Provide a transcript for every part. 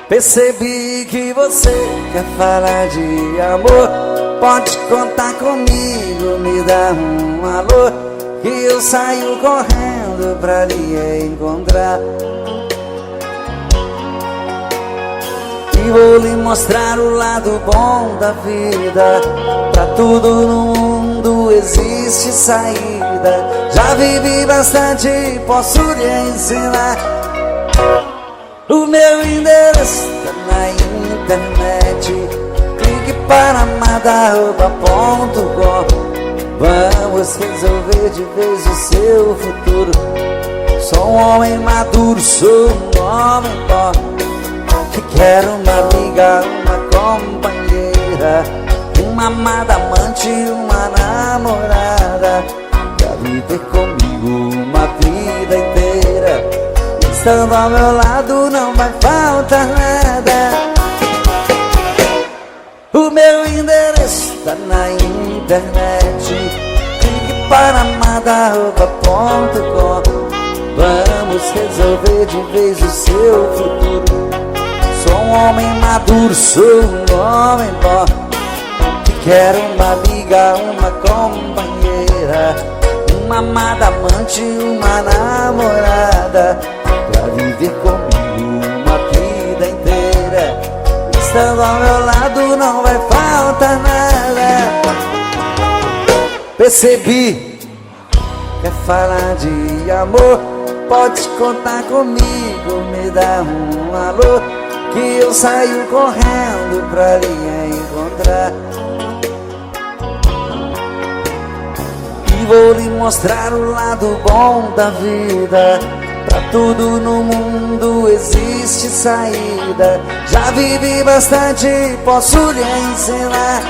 Percebi que você quer falar de amor. Pode contar comigo, me dá um alô, que eu saio correndo pra lhe encontrar. E vou lhe mostrar o lado bom da vida. Pra tudo no mundo existe saída. Já vivi bastante, posso lhe ensinar. O meu endereço tá na internet. Clique para madarroba.com. Vamos resolver de vez o seu futuro. Sou um homem maduro, sou um homem bom, que quero uma amiga, uma companheira, uma amada amante, uma namorada, pra viver comigo uma vida inteira. Estando ao meu lado não vai faltar nada. O meu endereço tá na internet. Clique para madarroba.com. Vamos resolver de vez o seu futuro. Sou um homem maduro, sou um homem bom, que quero uma amiga, uma companheira, uma amada amante, uma namorada, pra viver comigo uma vida inteira. Estando ao meu lado não vai faltar nada. Percebi, quer falar de amor, pode contar comigo, me dá um alô, que eu saio correndo pra lhe encontrar. E vou lhe mostrar o lado bom da vida. Pra tudo no mundo existe saída. Já vivi bastante, posso lhe ensinar.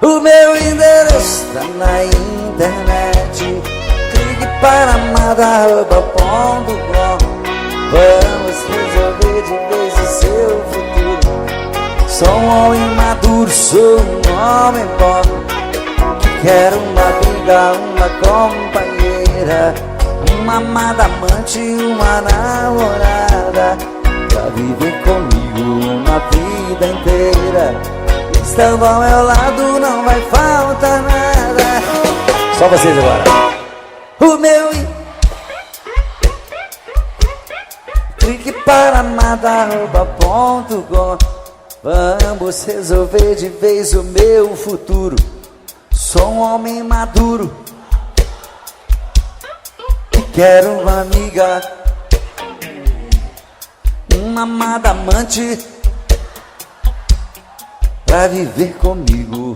O meu endereço tá na internet. Clique para madarroba.com. Vamos resolver de vez o seu futuro. Sou um homem maduro, sou um homem bom, que quero uma amiga, uma companheira, uma amada amante, uma namorada, pra viver comigo uma vida inteira. Estando ao meu lado não vai faltar nada. Só vocês agora. O meu clique para madarroba.com. Vamos resolver de vez o meu futuro. Sou um homem maduro, que quero uma amiga, uma amada amante, pra viver comigo.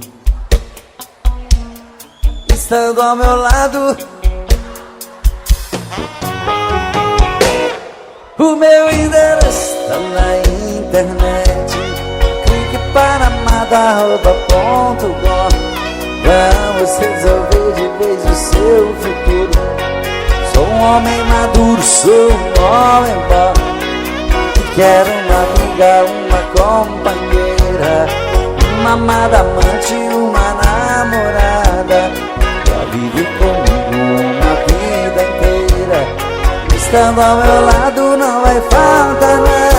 Estando ao meu lado, o meu endereço tá na internet. Clique para madarroba.com. Vamos resolver de vez o seu futuro. Sou um homem maduro, sou um homem bom, que quero uma amiga, uma companheira, uma amada amante, uma namorada, pra viver comigo uma vida inteira. Estando ao meu lado não vai faltar nada.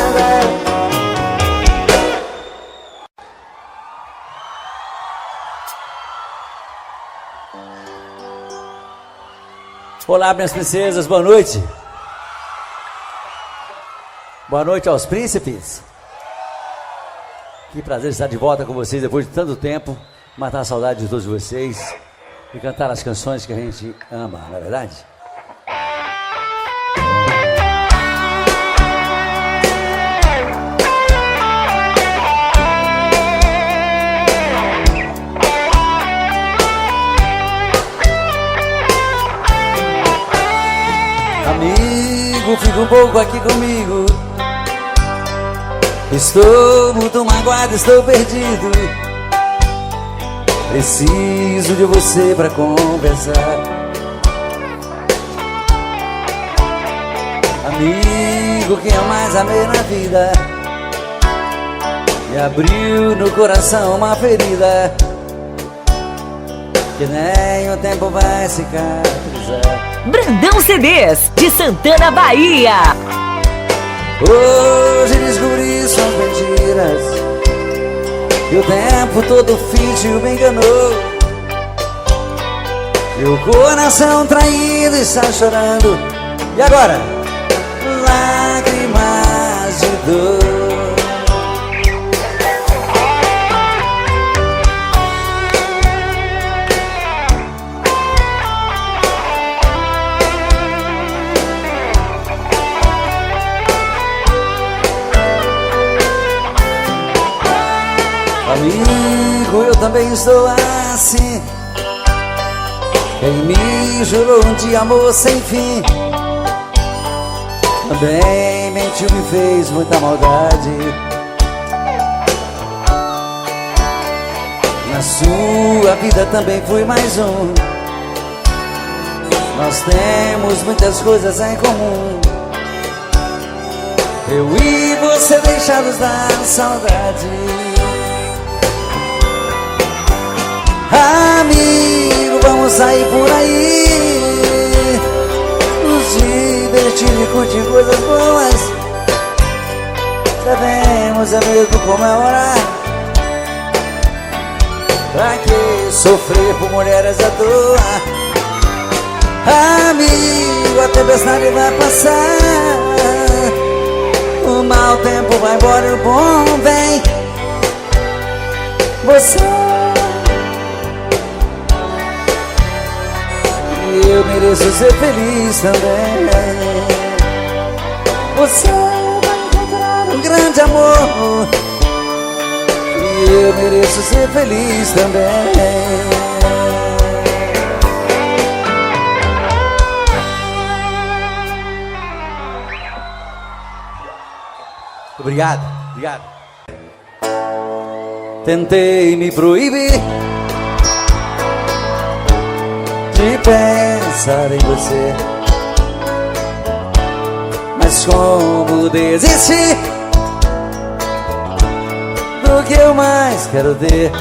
Olá, minhas princesas, boa noite. Boa noite aos príncipes. Que prazer estar de volta com vocês depois de tanto tempo, matar a saudade de todos vocês e cantar as canções que a gente ama, não é verdade? Amigo, fica um pouco aqui comigo. Estou muito magoado, estou perdido. Preciso de você pra conversar. Amigo, quem eu mais amei na vida, me abriu no coração uma ferida que nem o tempo vai cicatrizar. Brandão CDs, de Santana, Bahia. Hoje descobri suas mentiras, que o tempo todo fingiu me enganou. Meu coração traído está chorando. E agora? Lágrimas de dor. Amigo, eu também estou assim. Quem me jurou de amor sem fim também mentiu, me fez muita maldade. Na sua vida também fui mais um. Nós temos muitas coisas em comum. Eu e você deixados da saudade. Amigo, vamos sair por aí, nos divertir e curtir coisas boas. Devemos é mesmo comemorar. Pra que sofrer por mulheres à toa? Amigo, a tempestade vai passar, o mau tempo vai embora e o bom vem. Você, eu mereço ser feliz também. Você vai encontrar um grande amor, e eu mereço ser feliz também. Obrigado, obrigado. Tentei me proibir de pensar em você, mas como desistir do que eu mais quero ter?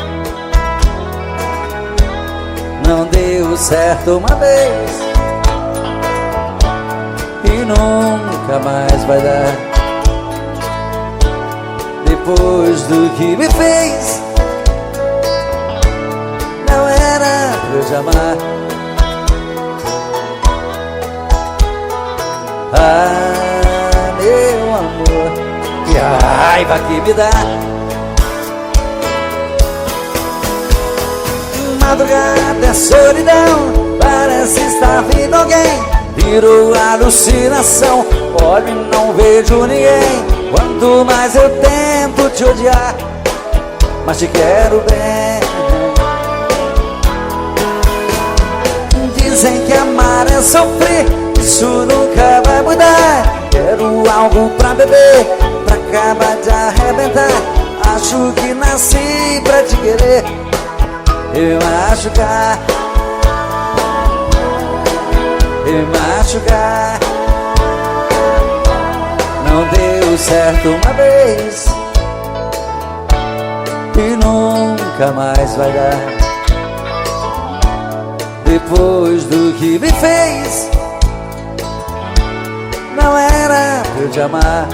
Não deu certo uma vez e nunca mais vai dar. Depois do que me fez, não era pra eu te amar. Ah, meu amor, que raiva que me dá. Madrugada é solidão, parece estar vindo alguém. Virou alucinação, olho e não vejo ninguém. Quanto mais eu tento te odiar, mas te quero bem. Dizem que amar é sofrer, isso nunca vai mudar. Quero algo pra beber, pra acabar de arrebentar. Acho que nasci pra te querer e machucar, e machucar. Não deu certo uma vez e nunca mais vai dar. Depois do que me fez, não era pra eu te amar.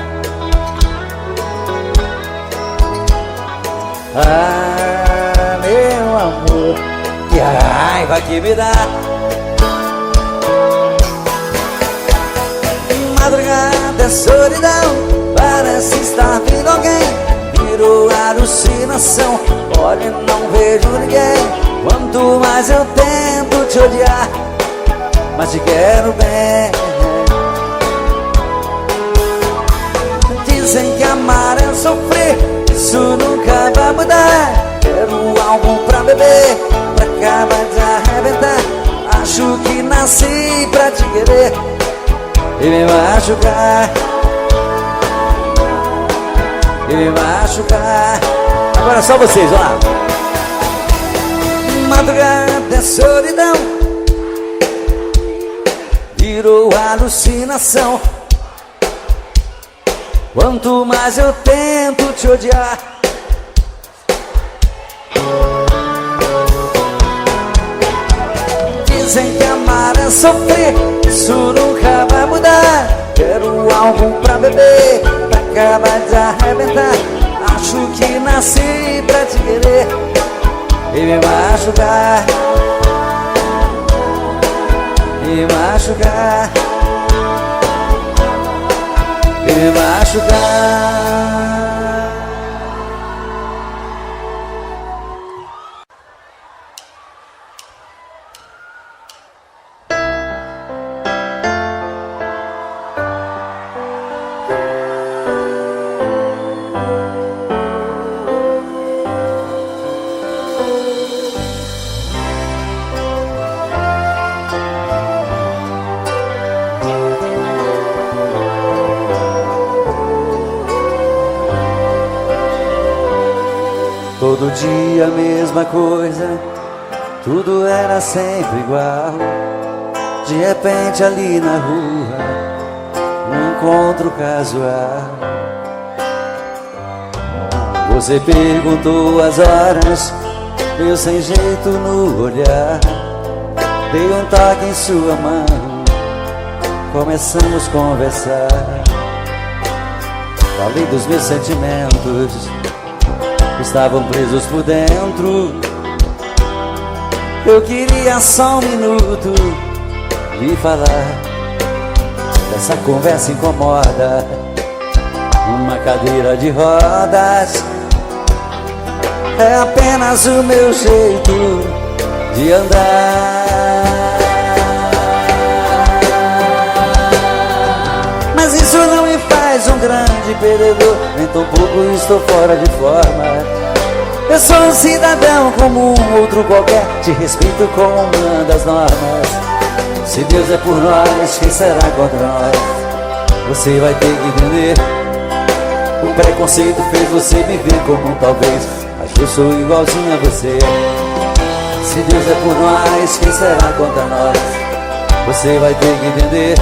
Ah, meu amor, que raiva que me dá. Madrugada é solidão, parece estar vindo alguém. Virou alucinação, olho e não vejo ninguém. Quanto mais eu tento te odiar, mas te quero bem. Dizem que amar é sofrer, isso nunca vai mudar. Quero algo pra beber, pra acabar de arrebentar. Acho que nasci pra te querer e me machucar, e me machucar. Agora só vocês, vamos lá. Madrugada é solidão, virou alucinação. Quanto mais eu tento te odiar, dizem que amar é sofrer, isso nunca vai mudar. Quero algo pra beber, acaba de arrebentar. Acho que nasci pra te querer e me machucar, me machucar, me machucar. Todo dia a mesma coisa, tudo era sempre igual. De repente ali na rua, um encontro casual. Você perguntou as horas, eu sem jeito no olhar. Dei um toque em sua mão, começamos a conversar. Falei dos meus sentimentos, estavam presos por dentro. Eu queria só um minuto lhe falar. Essa conversa incomoda, uma cadeira de rodas é apenas o meu jeito de andar. Mas isso não me faz um grande perdedor, nem tampouco estou fora de forma. Eu sou um cidadão como um outro qualquer, te respeito como uma das normas. Se Deus é por nós, quem será contra nós? Você vai ter que entender. O preconceito fez você me ver como um talvez, mas eu sou igualzinho a você. Se Deus é por nós, quem será contra nós? Você vai ter que entender.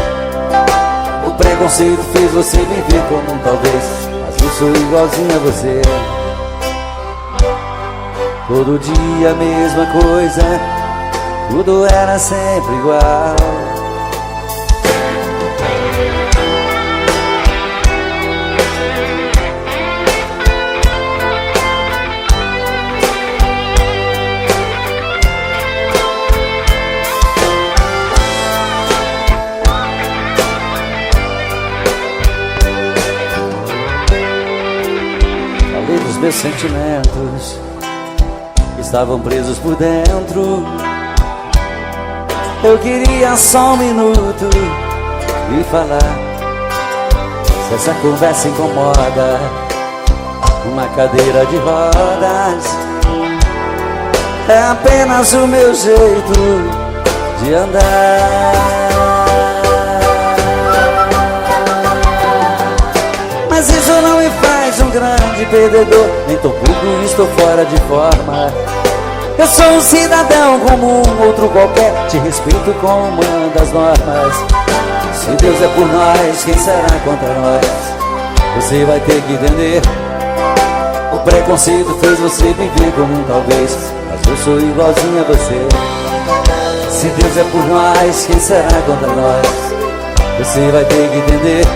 O preconceito fez você me ver como um talvez, mas eu sou igualzinho a você. Todo dia a mesma coisa, tudo era sempre igual. Falei dos meus sentimentos, estavam presos por dentro. Eu queria só um minuto e falar. Se essa conversa incomoda, uma cadeira de rodas é apenas o meu jeito de andar. Mas isso não me faz um grande perdedor, nem tampouco estou fora de forma. Eu sou um cidadão como um outro qualquer, te respeito como uma das normas. Se Deus é por nós, quem será contra nós? Você vai ter que entender. O preconceito fez você me ver como um talvez, mas eu sou igualzinho a você. Se Deus é por nós, quem será contra nós? Você vai ter que entender.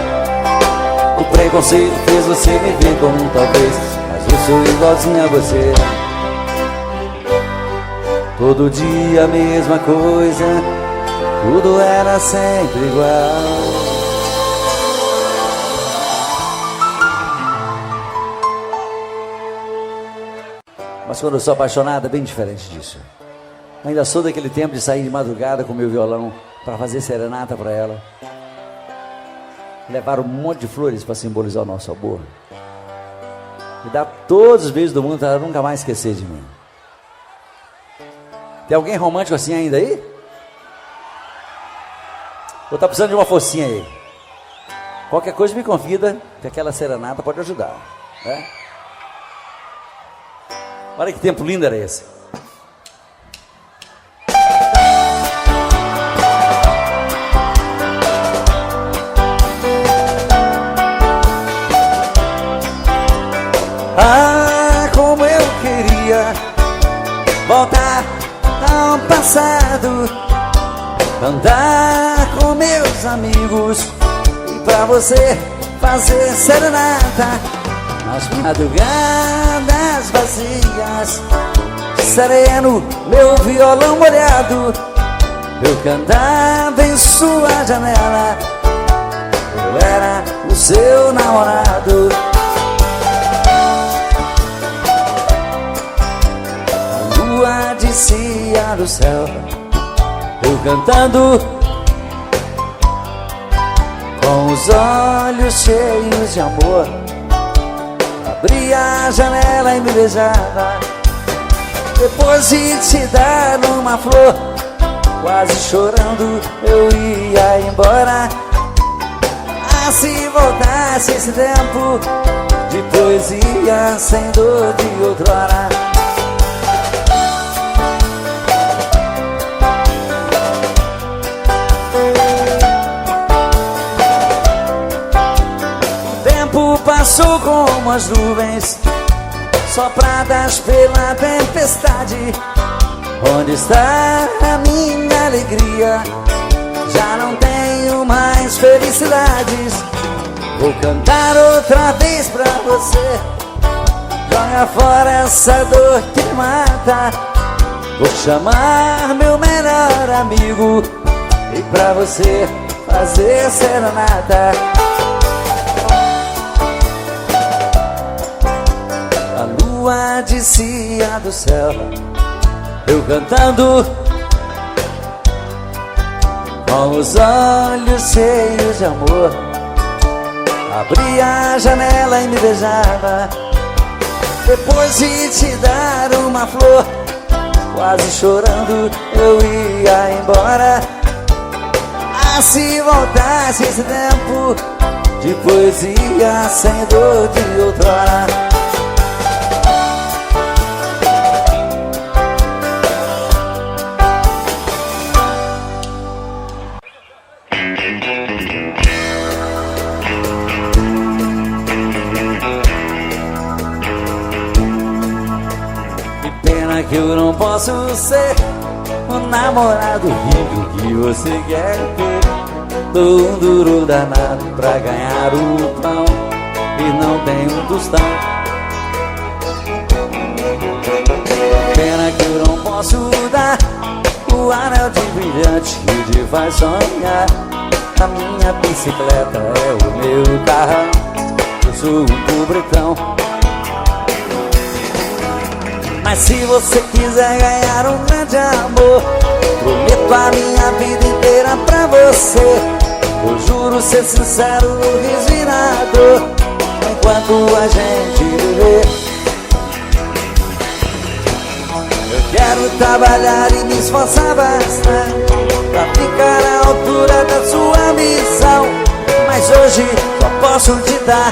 O preconceito fez você me ver como um talvez, mas eu sou igualzinho a você. Todo dia a mesma coisa, tudo era sempre igual. Mas quando eu sou apaixonado é bem diferente disso. Ainda sou daquele tempo de sair de madrugada com meu violão para fazer serenata para ela. Levar um monte de flores para simbolizar o nosso amor. E dar todos os beijos do mundo para ela nunca mais esquecer de mim. Tem alguém romântico assim ainda aí? Ou tá precisando de uma focinha aí? Qualquer coisa me convida, que aquela serenata pode ajudar, né? Olha que tempo lindo era esse. Ah, como eu queria voltar ao passado, andar com meus amigos e pra você fazer serenata nas madrugadas vazias. Sereno, meu violão molhado, eu cantava em sua janela. Eu era o seu namorado. A lua descia do céu, eu cantando com os olhos cheios de amor. Abria a janela e me beijava, depois de te dar uma flor. Quase chorando eu ia embora. Ah, se voltasse esse tempo de poesia sem dor de outrora. O tempo passou como as nuvens sopradas pela tempestade. Onde está a minha alegria? Já não tenho mais felicidades. Vou cantar outra vez pra você. Joga fora essa dor que me mata. Vou chamar meu melhor amigo e pra você fazer serenata. A lua descia do céu, eu cantando com os olhos cheios de amor. Abria a janela e me beijava, depois de te dar uma flor. Quase chorando eu ia embora. Ah, se voltasse esse tempo de poesia sem dor de outrora. Que eu não posso ser o namorado rico que você quer ter. Tô um duro danado pra ganhar o pão e não tenho um tostão. Pena que eu não posso dar o anel de brilhante que te faz sonhar. A minha bicicleta é o meu carrão, eu sou um pobretão. Mas se você quiser ganhar um grande amor, prometo a minha vida inteira pra você. Eu juro ser sincero, resinado, enquanto a gente viver. Eu quero trabalhar e me esforçar bastante pra ficar à altura da sua missão. Mas hoje só posso te dar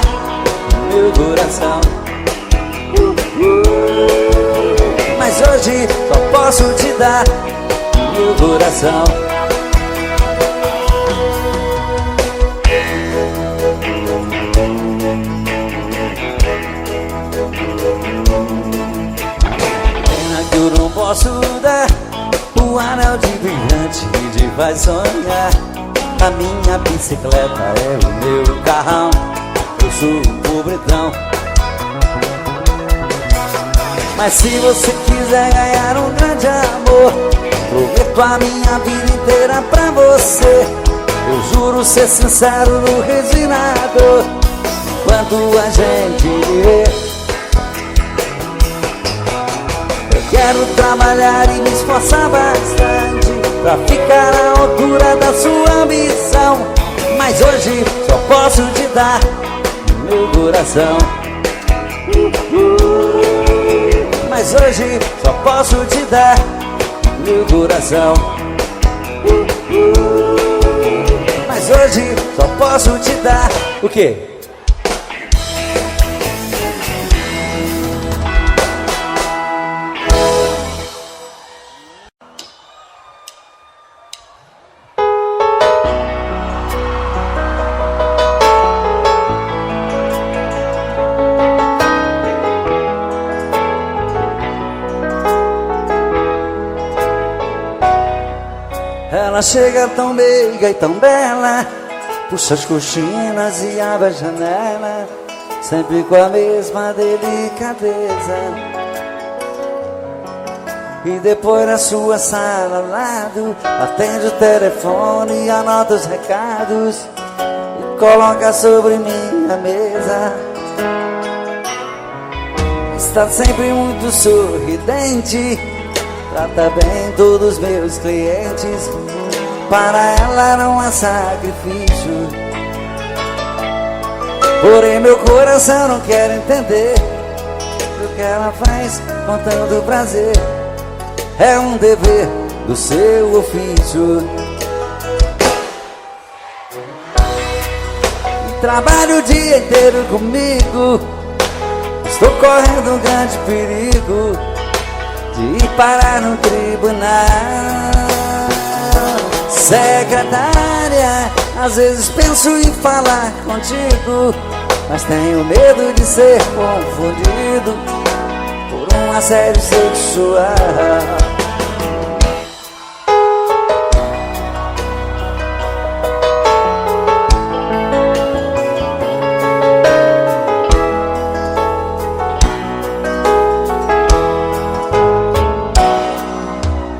o meu coração. Mas hoje só posso te dar meu coração. Pena que eu não posso dar o anel de brilhante que te faz sonhar. A minha bicicleta é o meu carrão, eu sou um pobretão. Mas se você quiser ganhar um grande amor, prometo a minha vida inteira pra você. Eu juro ser sincero no resinado, enquanto a gente viver. Eu quero trabalhar e me esforçar bastante pra ficar à altura da sua ambição. Mas hoje só posso te dar meu coração. Mas hoje só posso te dar meu coração. Mas hoje só posso te dar o quê? Ela chega tão meiga e tão bela, puxa as cortinas e abre a janela, sempre com a mesma delicadeza. E depois na sua sala ao lado, atende o telefone e anota os recados e coloca sobre minha mesa. Está sempre muito sorridente, trata bem todos os meus clientes. Para ela não há sacrifício, porém meu coração não quer entender o que ela faz com tanto prazer. É um dever do seu ofício. Trabalho o dia inteiro comigo, estou correndo um grande perigo de ir parar no tribunal. Secretária, às vezes penso em falar contigo, mas tenho medo de ser confundido por um assédio sexual.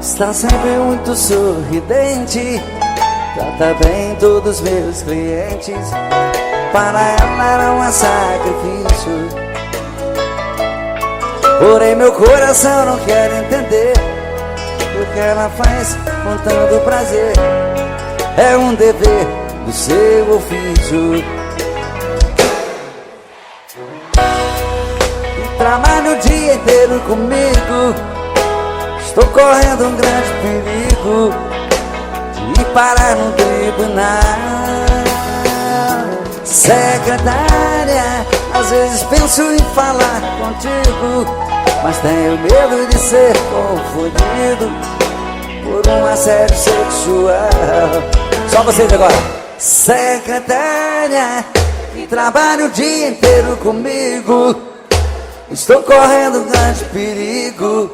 Está sempre muito sorridente, trata bem todos os meus clientes. Para ela não há sacrifício, porém meu coração não quer entender o que ela faz com tanto prazer. É um dever do seu ofício. E trabalha o dia inteiro comigo, estou correndo um grande perigo de ir parar no tribunal. Secretária, às vezes penso em falar contigo, mas tenho medo de ser confundido por um assédio sexual. Só vocês agora. Secretária, que trabalha o dia inteiro comigo, estou correndo um grande perigo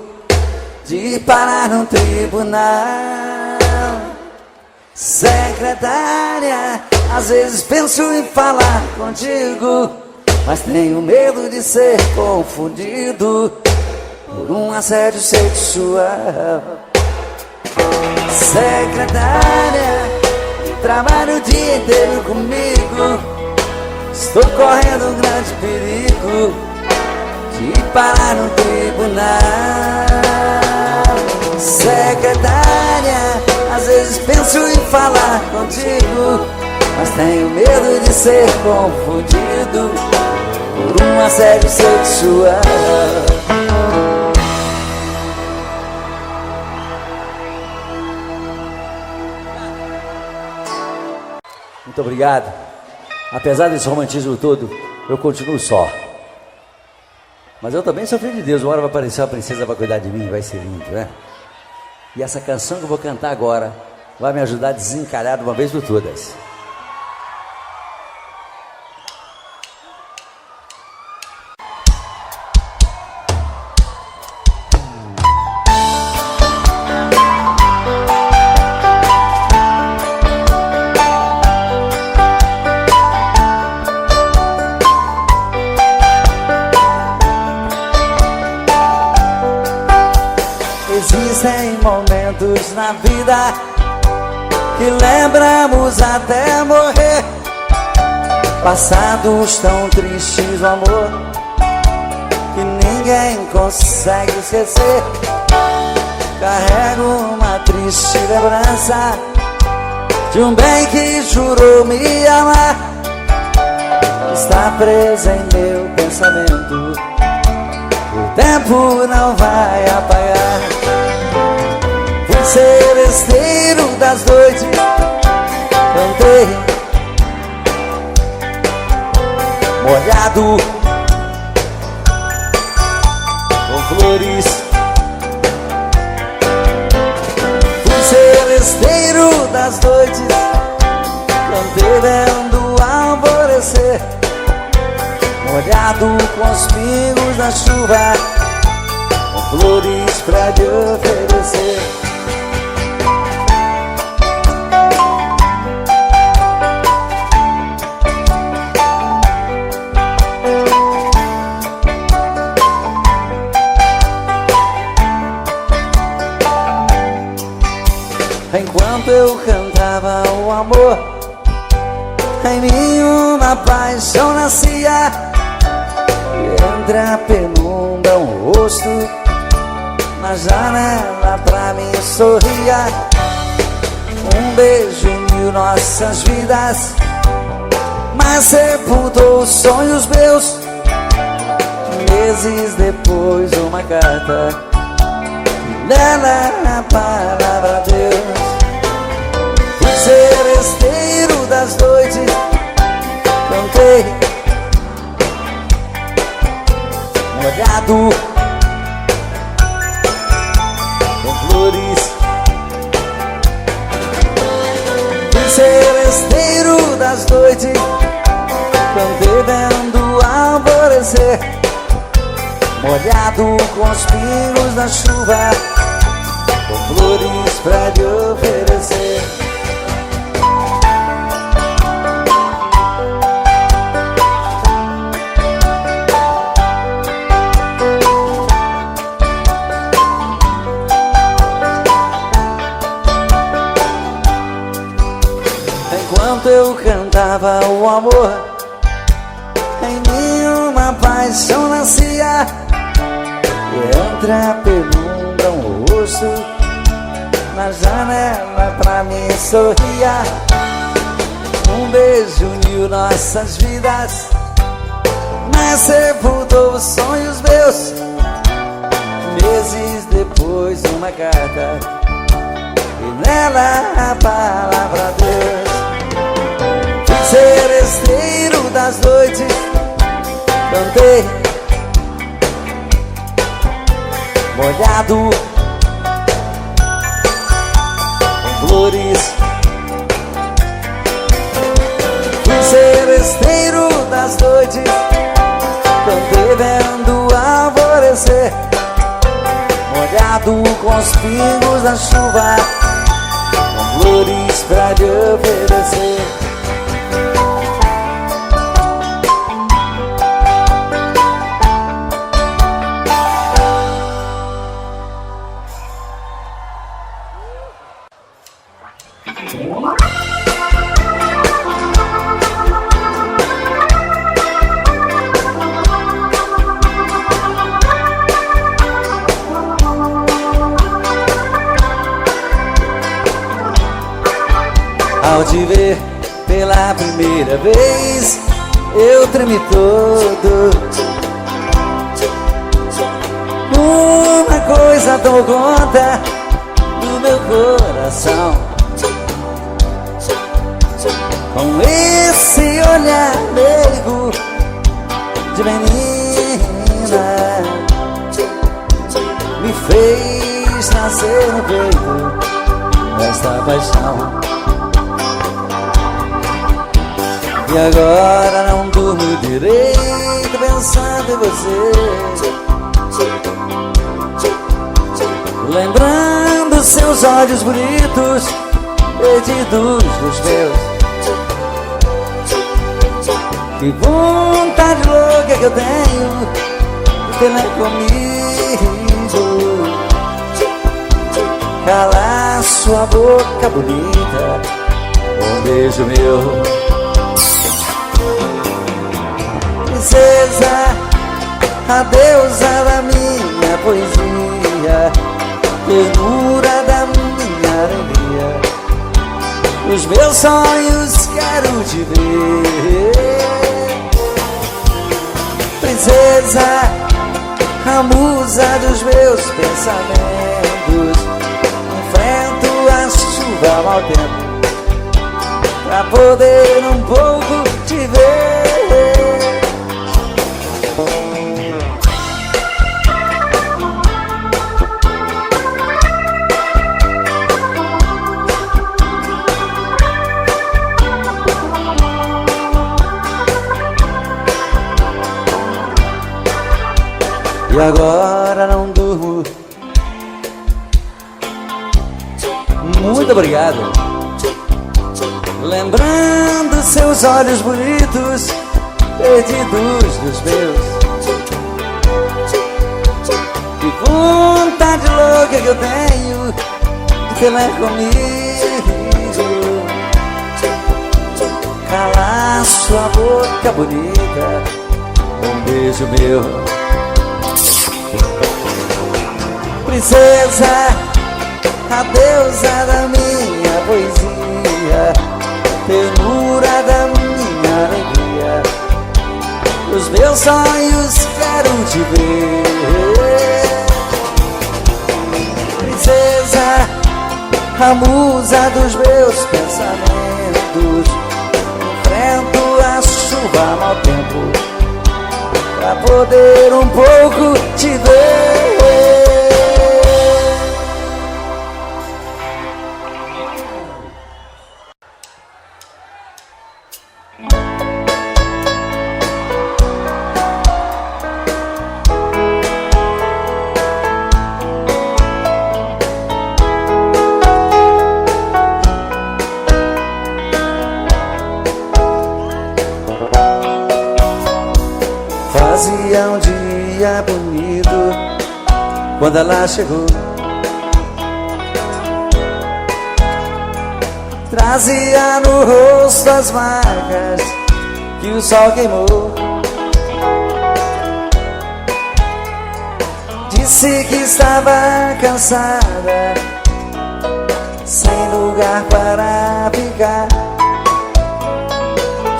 de ir parar no tribunal. Secretária, às vezes penso em falar contigo, mas tenho medo de ser confundido por um assédio sexual. Secretária, trabalha o dia inteiro comigo, estou correndo um grande perigo de ir parar no tribunal. Secretária, às vezes penso em falar contigo, mas tenho medo de ser confundido por um assédio sexual. Muito obrigado. Apesar desse romantismo todo, eu continuo só. Mas eu também sou filho de Deus. Uma hora vai aparecer uma princesa para cuidar de mim, vai ser lindo, né? E essa canção que eu vou cantar agora vai me ajudar a desencalhar de uma vez por todas. Existem momentos na vida que lembramos até morrer, passados tão tristes do amor que ninguém consegue esquecer. Carrego uma triste lembrança de um bem que jurou me amar, está preso em meu pensamento, o tempo não vai apagar. Fui seresteiro das noites, cantei molhado com flores. Fui seresteiro das noites, cantei vendo alvorecer, molhado com os pingos da chuva, com flores pra te oferecer. mim uma paixão nascia, entre a penumbra um rosto na janela pra mim sorria. Um beijo uniu nossas vidas, mas sepultou os sonhos meus. Meses depois uma carta, nela a palavra Deus. Fui seresteiro das noites, cantei molhado com flores. Fui seresteiro das noites, cantei vendo alvorecer, molhado com os pingos da chuva, com flores pra lhe oferecer. Enquanto eu cantava o amor, em mim uma paixão nascia, entre a penumbra um rosto na janela pra mim sorria. Um beijo uniu nossas vidas, mas sepultou os sonhos meus. Meses depois uma carta, e nela a palavra Deus. Fui seresteiro das noites, cantei molhado com flores. Fui seresteiro das noites, cantei vendo alvorecer, molhado com os pingos da chuva, com flores pra lhe oferecer. Ao te ver pela primeira vez, eu tremi todo. Uma coisa tomou conta do meu coração, com esse olhar meigo de menina, me fez nascer no peito esta paixão. E agora não durmo direito pensando em você, lembrando seus olhos bonitos, perdidos dos meus. Que vontade louca que eu tenho de ter comigo, calar sua boca bonita com um beijo meu. Princesa, a deusa da minha poesia, ternura da minha alegria, os meus sonhos quero te ver. Princesa, a musa dos meus pensamentos, enfrento a chuva ao mau tempo pra poder um pouco te ver. E agora não durmo. Muito obrigado. Lembrando seus olhos bonitos, perdidos dos meus. Que vontade louca que eu tenho de ter mais comigo, calar sua boca bonita, um beijo meu. Princesa, a deusa da minha poesia, ternura da minha alegria, os meus sonhos quero te ver. Princesa, a musa dos meus pensamentos, enfrento a chuva, mau tempo, pra poder um pouco te ver. Fazia um dia bonito quando ela chegou, trazia no rosto as marcas que o sol queimou. Disse que estava cansada, sem lugar para ficar.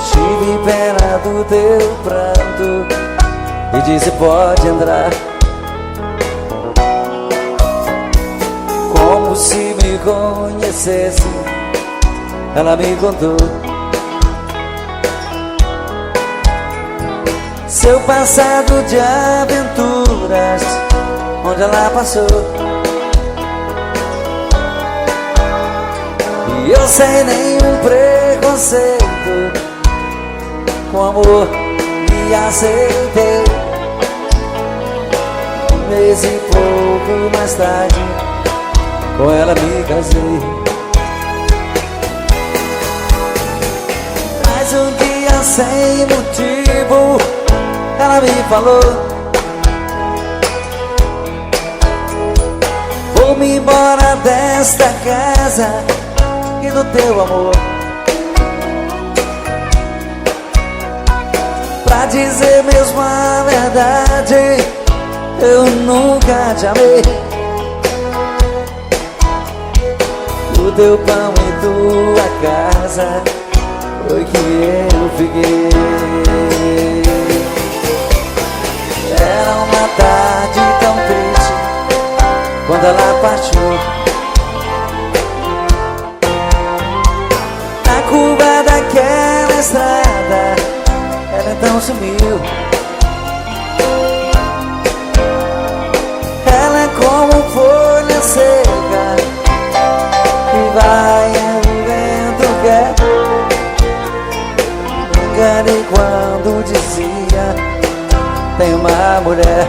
Tive pena do teu pranto e disse pode entrar, como se me conhecesse. Ela me contou seu passado de aventuras, onde ela passou. E eu sem nenhum preconceito, com amor me aceitei. Um mês e pouco mais tarde, com ela me casei. Mas um dia sem motivo, ela me falou: vou-me embora desta casa e do teu amor. Pra dizer mesmo a verdade, eu nunca te amei. O teu pão e tua casa foi que eu fiquei. Era uma tarde tão triste quando ela partiu. Na curva daquela estrada, ela então sumiu. Ela é como folha seca que vai e o vento quer. Enganei quando dizia tem uma mulher.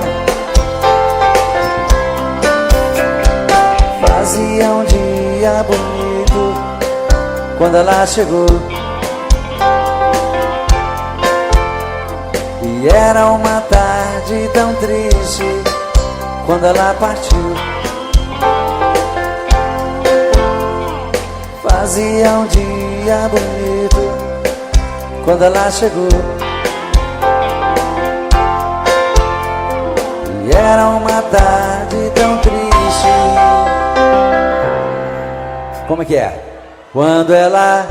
Fazia um dia bonito quando ela chegou, e era uma tarde tão triste quando ela partiu. Fazia um dia bonito quando ela chegou, e era uma tarde tão triste. Como é que é? Quando ela...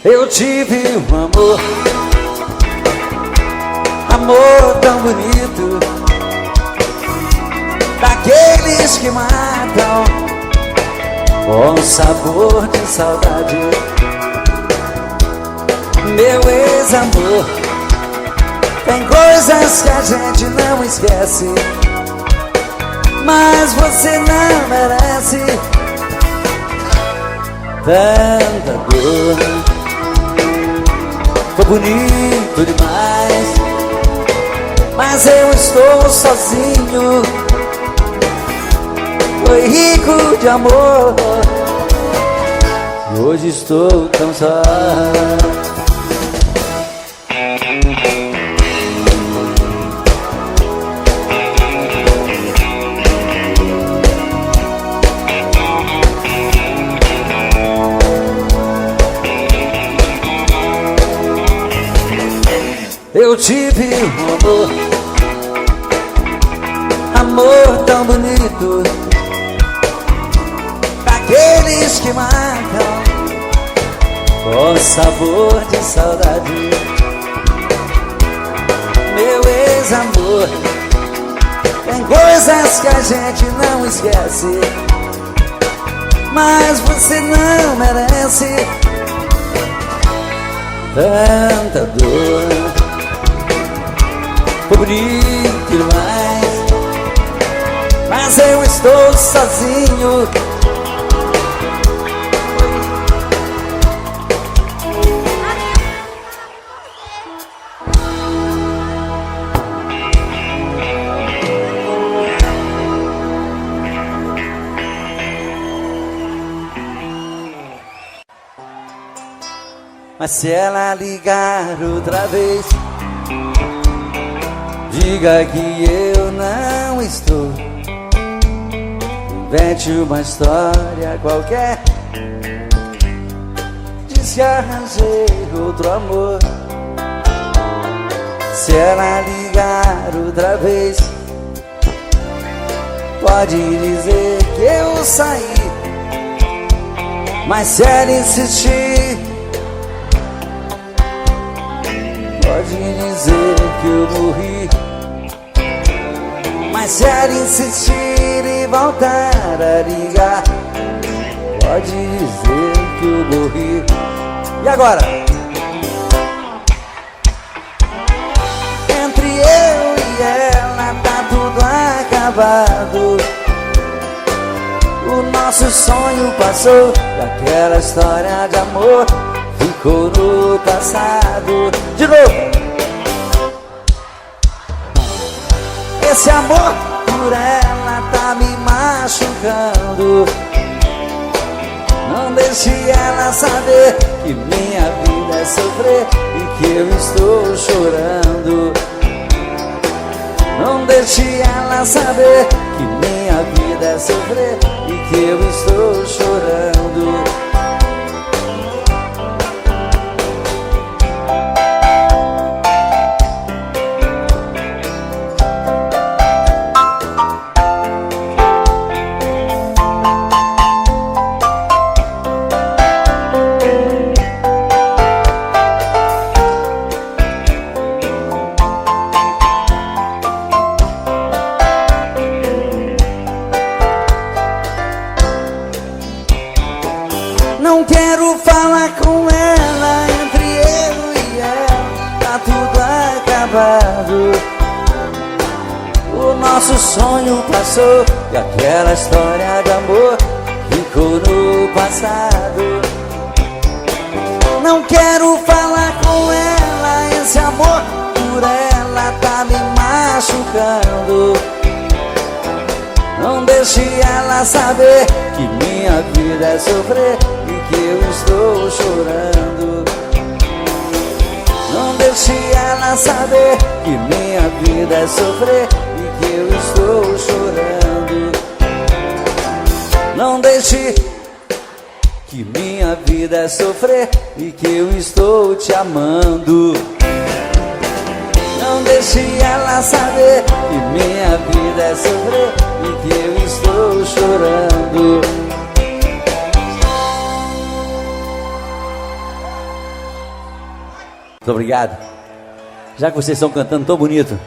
Eu tive um amor, amor tão bonito, daqueles que matam com sabor de saudade. Meu ex-amor, tem coisas que a gente não esquece, mas você não merece tanta dor. Foi bonito demais, mas eu estou sozinho de amor. E hoje estou tão só. Eu tive um amor tão bonito, daqueles que marcam com sabor de saudade. Meu ex-amor, tem coisas que a gente não esquece, mas você não merece tanta dor. Foi bonito demais, mas eu estou sozinho. Mas se ela ligar outra vez, diga que eu não estou. Invente uma história qualquer, diz que arranjei outro amor. Se ela ligar outra vez, pode dizer que eu saí. Mas se ela insistir, pode dizer que eu morri. Mas se ela insistir e voltar a ligar, pode dizer que eu morri. E agora? Entre eu e ela tá tudo acabado. O nosso sonho passou, e aquela história de amor ficou no passado. De novo! Esse amor por ela tá me machucando. Não deixe ela saber que minha vida é sofrer e que eu estou chorando. Não deixe ela saber que minha vida é sofrer e que eu estou chorando. Não quero falar com ela, entre eu e ela tá tudo acabado. O nosso sonho passou, e aquela história de amor ficou no passado. Não quero falar com ela, esse amor por ela tá me machucando. Não deixe ela saber que minha vida é sofrer e que eu estou chorando. Não deixe ela saber que minha vida é sofrer e que eu estou chorando. Não deixe que minha vida é sofrer e que eu estou te amando. Não deixe ela saber que minha vida é sofrer e que eu estou chorando. Muito obrigado. Já que vocês estão cantando tão bonito,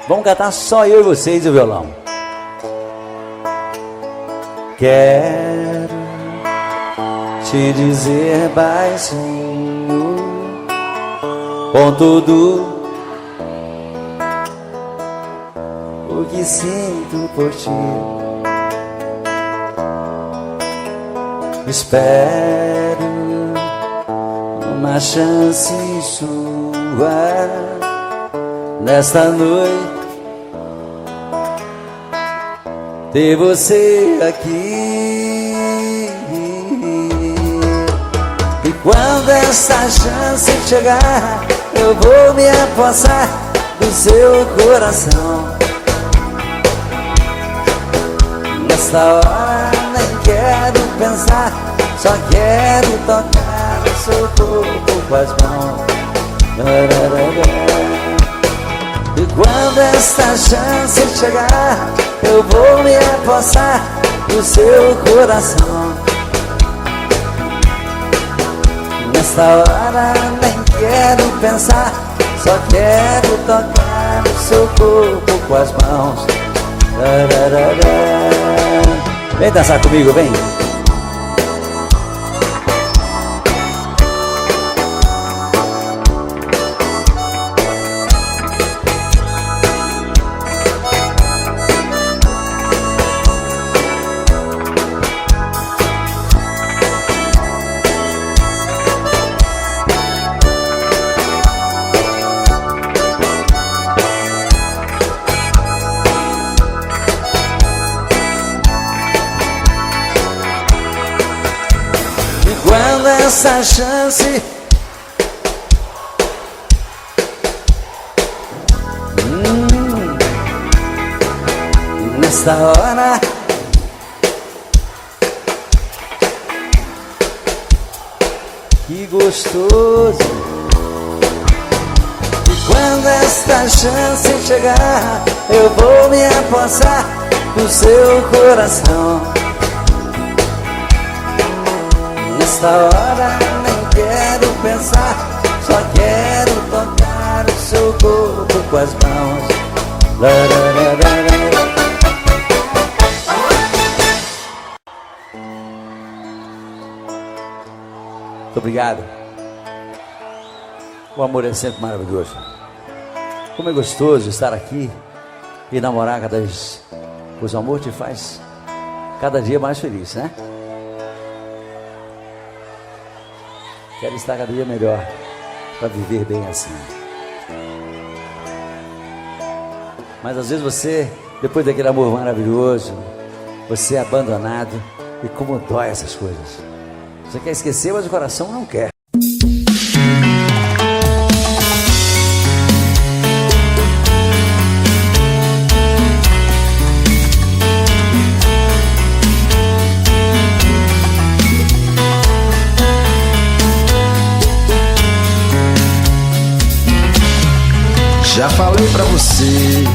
vamos cantar só eu e vocês e o violão. Quero te dizer baixinho, com tudo o que sinto por ti. Espero uma chance sua nesta noite ter você aqui. E quando essa chance chegar, eu vou me apossar do seu coração. Nessa hora nem quero pensar, só quero tocar o seu corpo com as mãos. E quando essa chance chegar, eu vou me apossar do seu coração. Nessa hora nem quero pensar, só quero tocar o seu corpo com as mãos. Vem dançar comigo, vem. Quando essa chance nessa hora que gostoso. E quando esta chance chegar, eu vou me apossar do seu coração. Nessa hora nem quero pensar, só quero tocar o seu corpo com as mãos. Muito obrigado. O amor é sempre maravilhoso. Como é gostoso estar aqui e namorar cada vez. Pois o amor te faz cada dia mais feliz, né? Quero estar cada dia melhor para viver bem assim. Mas às vezes você, depois daquele amor maravilhoso, você é abandonado. E como dói essas coisas. Você quer esquecer, mas o coração não quer. Já falei pra você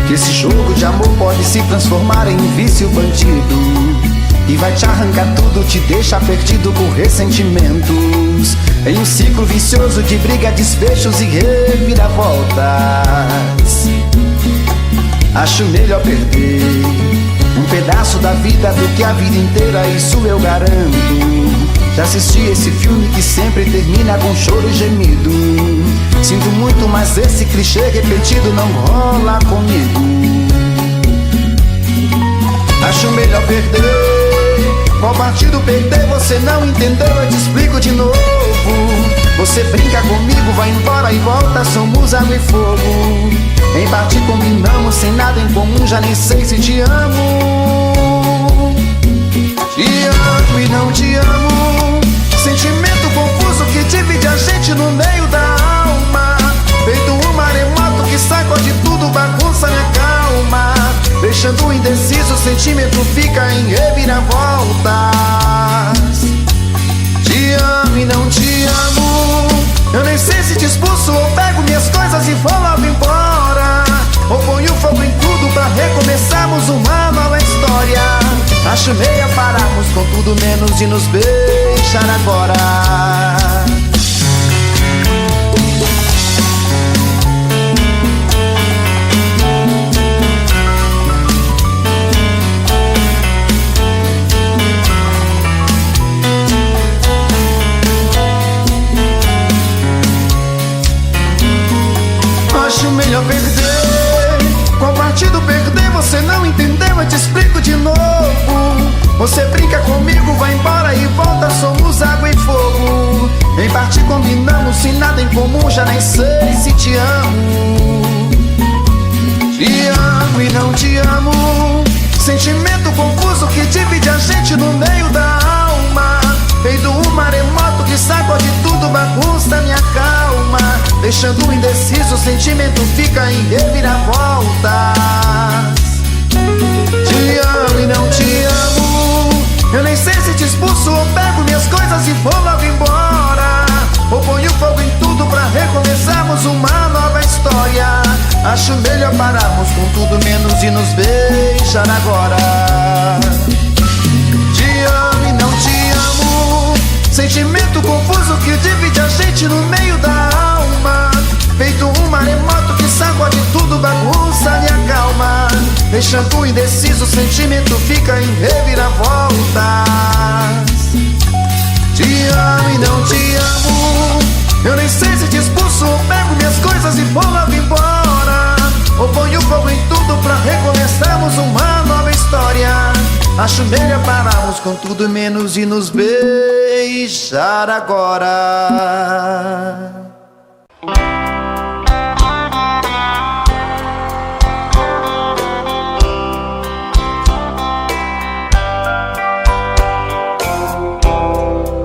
que esse jogo de amor pode se transformar em vício bandido, e vai te arrancar tudo, te deixar perdido por ressentimentos, em um ciclo vicioso de briga, desfechos e reviravoltas. Acho melhor perder um pedaço da vida do que a vida inteira, isso eu garanto. Já assisti esse filme que sempre termina com choro e gemido. Sinto muito, mas esse clichê repetido não rola comigo. Acho melhor perder. Qual partido perder? Você não entendeu, eu te explico de novo. Você brinca comigo, vai embora e volta, somos água e fogo. Em parte combinamos, sem nada em comum, já nem sei se te amo. Te amo e não te amo, sentimento confuso que divide a gente no meio da alma. Feito um maremoto que sacode tudo, bagunça minha calma. Deixando indeciso, o sentimento fica em reviravoltas. Te amo e não te amo, eu nem sei se te expulso ou pego minhas coisas e vou logo embora, ou ponho fogo em tudo pra recomeçarmos uma nova história. Acho meio pararmos com tudo menos de nos beijar agora. Acho melhor perder. Qual partido perder? Você não entendeu, eu te explico de novo. Você brinca comigo, vai embora e volta, somos água e fogo. Em parte combinamos, sem nada em comum, já nem sei se te amo. Te amo e não te amo, sentimento confuso que divide a gente no meio da alma. Feito um maremoto que sacode tudo, bagunça minha calma. Deixando indeciso, o sentimento fica em reviravoltas. Te amo e não te amo. Eu nem sei se te expulso ou pego minhas coisas e vou logo embora, ou ponho fogo em tudo pra recomeçarmos uma nova história. Acho melhor pararmos com tudo menos e nos beijar agora. Te amo e não te amo. Sentimento confuso que divide a gente no meio da alma. Feito um maremoto que sacode tudo, bagunça minha calma. Deixando indeciso, o sentimento fica em reviravoltas. Te amo e não te amo. Eu nem sei se te expulso ou pego minhas coisas e vou logo embora, ou ponho fogo em tudo pra recomeçarmos uma nova história. Acho melhor pararmos com tudo menos e nos beijar agora.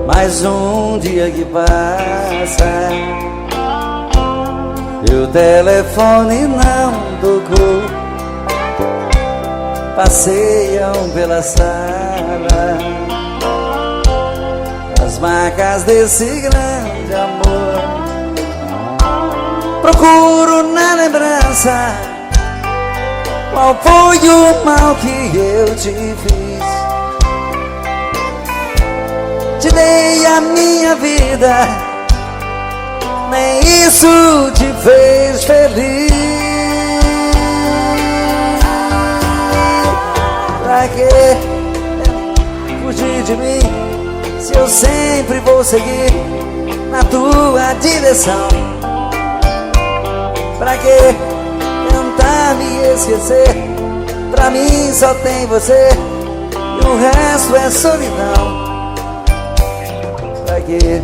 Mais um dia que passa e o telefone não tocou. Passeiam pela sala as marcas desse grande amor. Procuro na lembrança qual foi o mal que eu te fiz. Te dei a minha vida, nem isso te fez feliz. Pra que fugir de mim, se eu sempre vou seguir na tua direção? Pra que tentar me esquecer? Pra mim só tem você e o resto é solidão. Pra quê?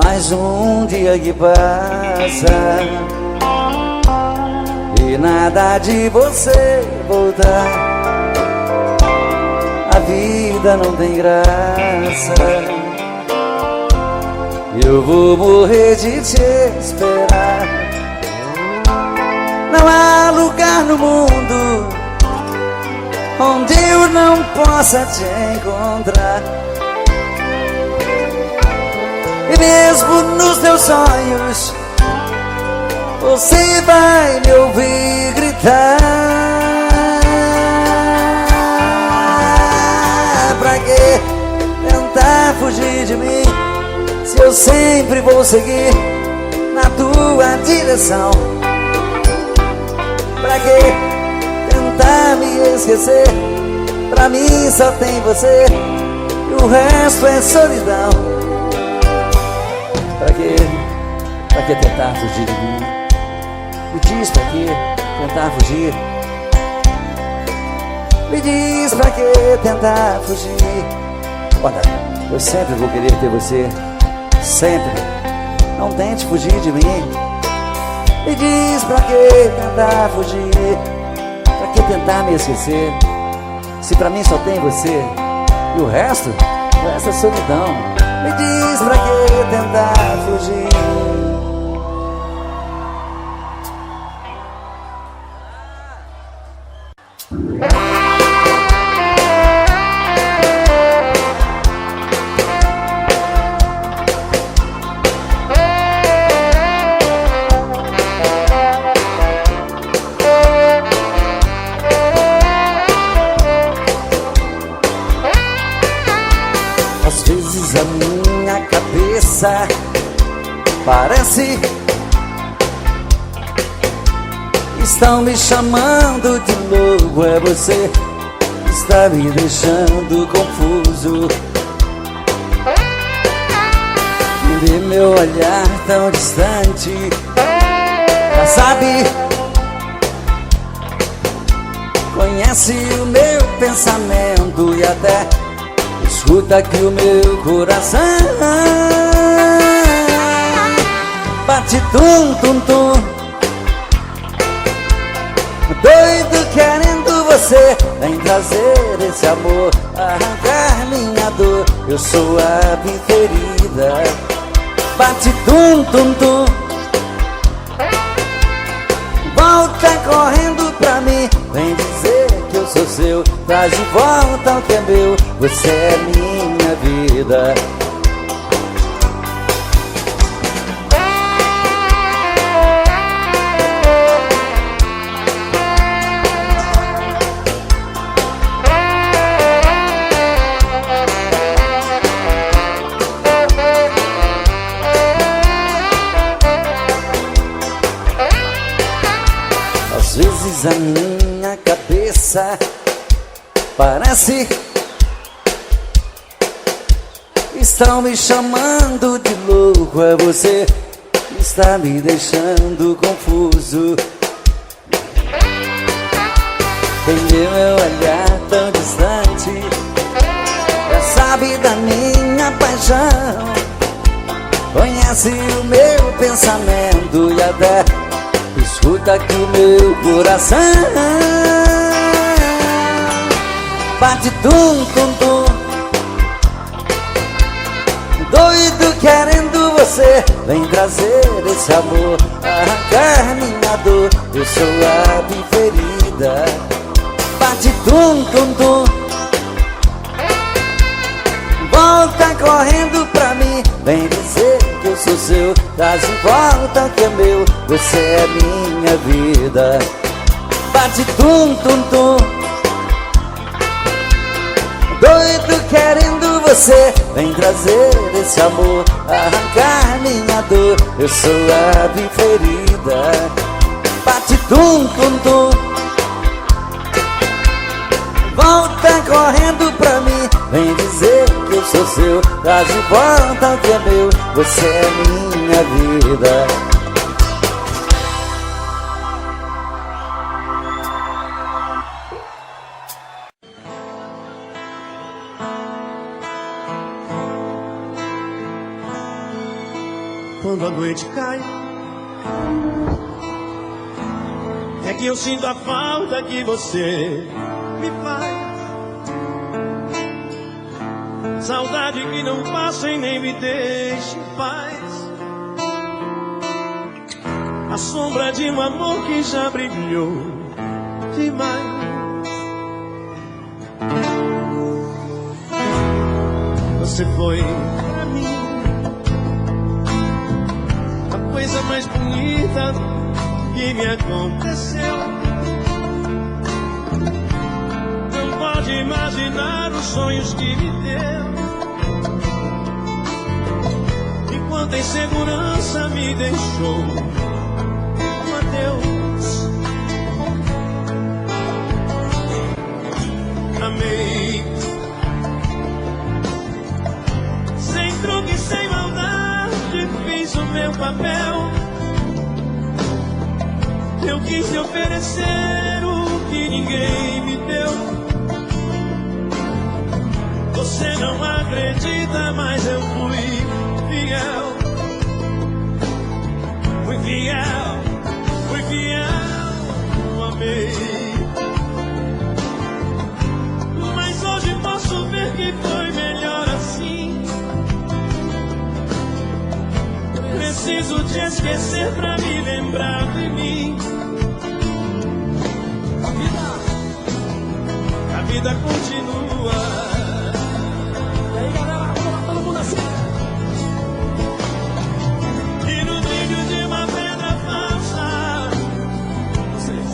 Mais um dia que passa e nada de você voltar. A vida não tem graça, eu vou morrer de te esperar. Não há lugar no mundo onde eu não possa te encontrar. E mesmo nos teus sonhos você vai me ouvir gritar. Pra que tentar fugir de mim, se eu sempre vou seguir na tua direção? Pra que tentar me esquecer? Pra mim só tem você e o resto é solidão. Pra que tentar fugir de mim? Me diz pra que tentar fugir. Me diz pra que tentar fugir. Olha, eu sempre vou querer ter você, sempre. Não tente fugir de mim. Me diz pra que tentar fugir, pra que tentar me esquecer, se pra mim só tem você e o resto é solidão. Me diz pra que tentar fugir. A minha cabeça parece estão me chamando de novo. É você que está me deixando confuso. E vê meu olhar tão distante, já sabe, conhece o meu pensamento e até Escuta que o meu coração bate tum tum tum, doido querendo você. Vem trazer esse amor, arrancar minha dor. Eu sou a preferida. Bate tum tum tum, volta correndo pra mim. Vem dizer que eu sou seu, traz de volta o que é meu. Você é minha vida. Às vezes a minha cabeça parece estão me chamando de louco. É você que está me deixando confuso. Entendeu meu olhar tão distante? Já sabe da minha paixão, conhece o meu pensamento e até escuta que o meu coração bate tum tum tum, doido querendo você. Vem trazer esse amor, arrancar minha dor. Eu sou a preferida. Bate tum tum tum, volta correndo pra mim. Vem dizer que eu sou seu, traz de volta o que é meu. Você é minha vida. Bate tum tum tum, doido querendo você. Vem trazer esse amor, arrancar minha dor. Eu sou a preferida. Bate tum tum tum, volta correndo pra mim. Vem dizer que eu sou seu, traz de volta o que é meu. Você é minha vida. Quando a noite cai, é que eu sinto a falta que você me faz. Saudade que não passa e nem me deixa em paz. A sombra de um amor que já brilhou demais. Você foi pra mim a coisa mais bonita que me aconteceu. Não pode imaginar os sonhos que me deu. E quanta insegurança me deixou. Um adeus. Amei sem truque, sem maldade, fiz o meu papel. Eu quis te oferecer o que ninguém me deu. Você não acredita, mas eu fui fiel. Fui fiel, fui fiel, amei. Mas hoje posso ver que foi melhor assim. Preciso te esquecer pra me lembrar de mim. A vida continua. E aí, galera, vamos lá, todo mundo assim. E no brilho de uma pedra falsa. Vocês.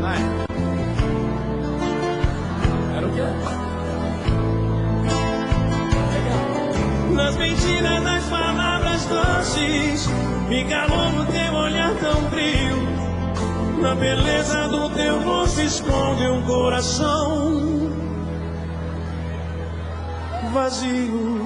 Vai. Era o quê? Legal. Nas mentiras das palavras doces, me calou no teu olhar tão frio. Na beleza do teu rosto esconde um coração vazio.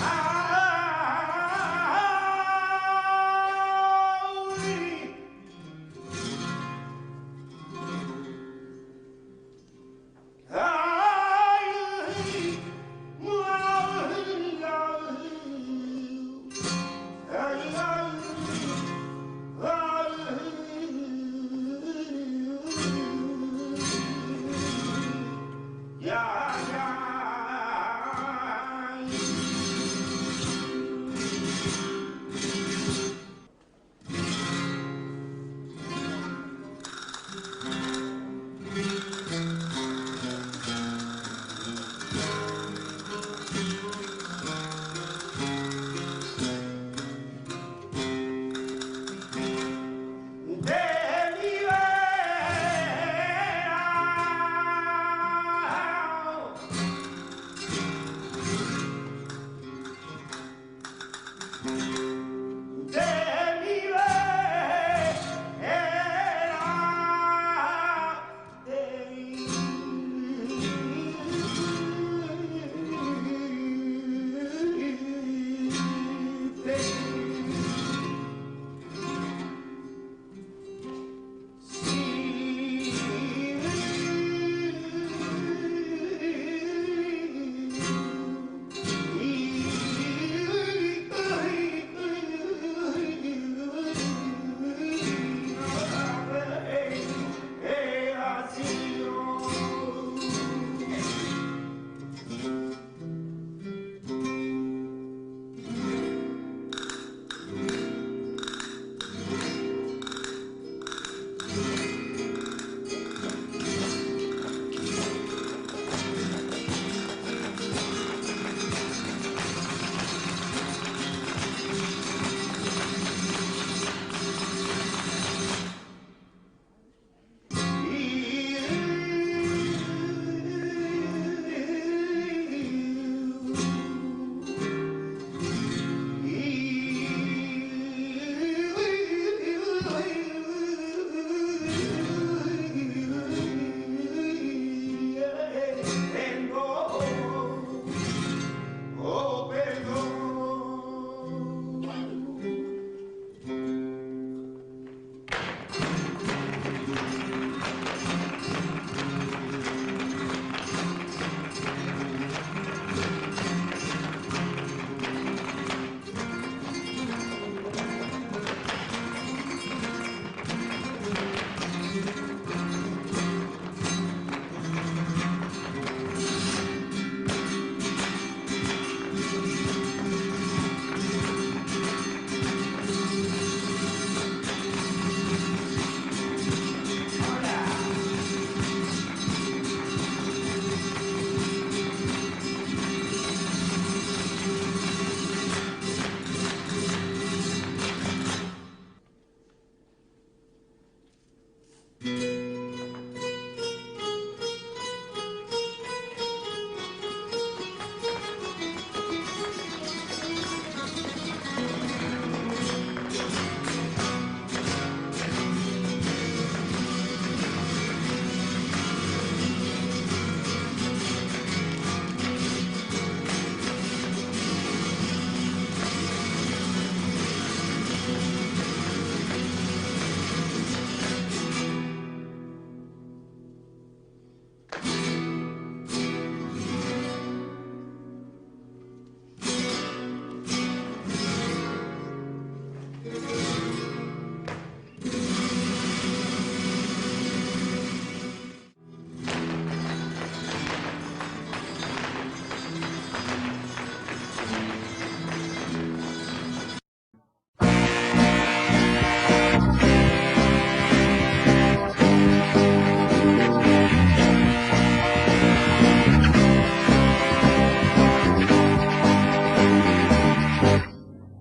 Ah,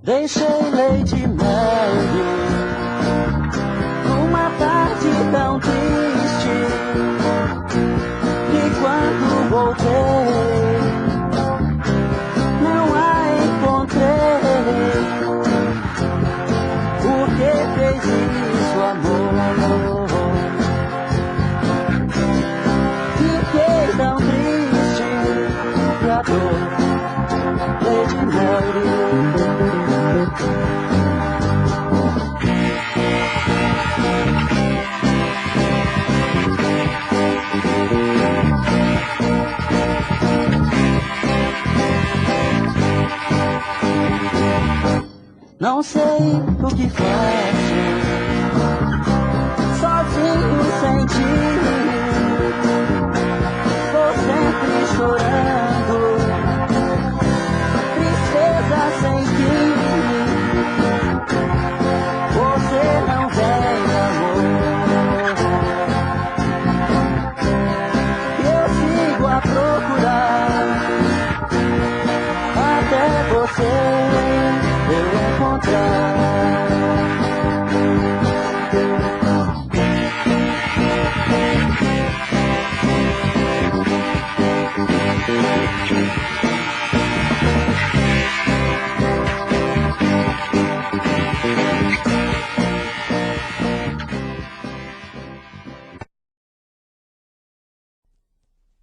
Deixei Lady Mary numa tarde tão triste, e quando voltei não a encontrei. Por que fez isso, amor? Fiquei tão triste e a dor, Lady Mary. Não sei o que faço, sozinho sem ti. Vou sempre chorando.